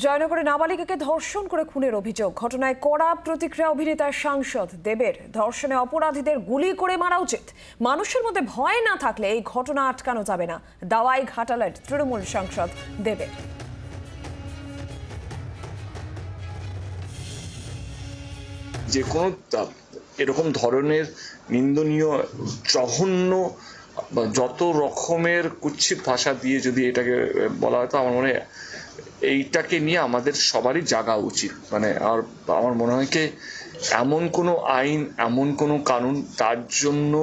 জয়নগরে নাবালিকাকে ধর্ষণ করে খুনের অভিযোগ। ঘটনায় কড়া প্রতিক্রিয়া অভিনেতা সাংসদ দেবের। ধর্ষণে অপরাধীদের গুলি করে মারা উচিত। মানুষের মধ্যে ভয় না থাকলে এই ঘটনা আটকানো যাবে না, দাওয়াই ঘাটালের তৃণমূল সাংসদ দেবের। যে কোনো এরকম ধরনের নিন্দনীয়, জঘন্য, যত রকমের কুৎসিত ভাষা দিয়ে যদি এটাকে বলা হয়, তো আমার মনে হয় এইটাকে নিয়ে আমাদের সবারই জাগা উচিত। আর আমার মনে হয় কি, এমন কোনো আইন, এমন কোনো কানুন তার জন্য,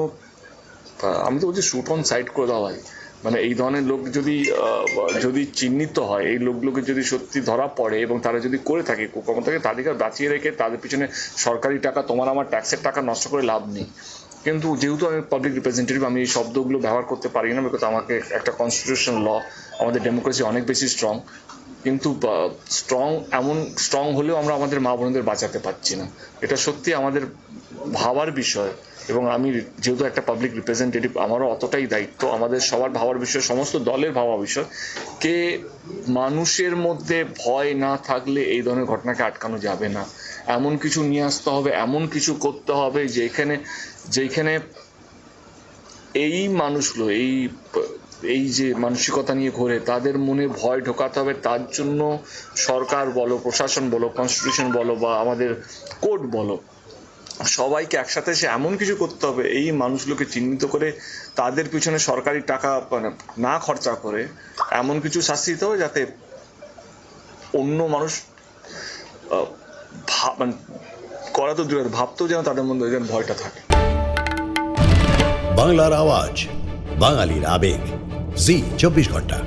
আমি তো বলছি শুট অন সাইট করে দেওয়া হয়। এই ধরনের লোক যদি চিহ্নিত হয়, এই লোকগুলোকে যদি সত্যি ধরা পড়ে এবং তারা যদি করে থাকে কুকর্মটাকে, তাদেরকে বাঁচিয়ে রেখে তাদের পিছনে সরকারি টাকা, তোমার আমার ট্যাক্সের টাকা নষ্ট করে লাভ নেই। কিন্তু যেহেতু আমি পাবলিক রিপ্রেজেন্টেটিভ, আমি এই শব্দগুলো ব্যবহার করতে পারি না, বিকজ আমাকে একটা কনস্টিটিউশন ল, আমাদের ডেমোক্রেসি অনেক বেশি স্ট্রং। কিন্তু স্ট্রং হলেও আমরা আমাদের মা বোনদের বাঁচাতে পারছি না। এটা সত্যি আমাদের ভাবার বিষয়। এবং আমি যেহেতু একটা পাবলিক রিপ্রেজেন্টেটিভ, আমারও অতটাই দায়িত্ব, আমাদের সবার ভাবার বিষয়, সমস্ত দলের ভাবা বিষয়, কে মানুষের মধ্যে ভয় না থাকলে এই ধরনের ঘটনাকে আটকানো যাবে না। এমন কিছু নিয়ে আসতে হবে, এমন কিছু করতে হবে যেখানে এই মানুষগুলো, এই যে মানসিকতা নিয়ে ঘোরে, তাদের মনে ভয় ঢোকাতে হবে। তার জন্য সরকার বলো, প্রশাসন বলো, কনস্টিটিউশন বলো, বা আমাদের কোর্ট বলো, সবাইকে একসাথে এসে এমন কিছু করতে হবে, এই মানুষগুলোকে চিহ্নিত করে তাদের পিছনে সরকারি টাকা না খরচা করে এমন কিছু শাস্তি দিতে হবে, যাতে অন্য মানুষ করা তো দূরে, ভাবতেও যেন তাদের মধ্যে যেন ভয়টা থাকে। বাংলার আওয়াজ, বাঙালির আবেগ, জি 24 ঘন্টা।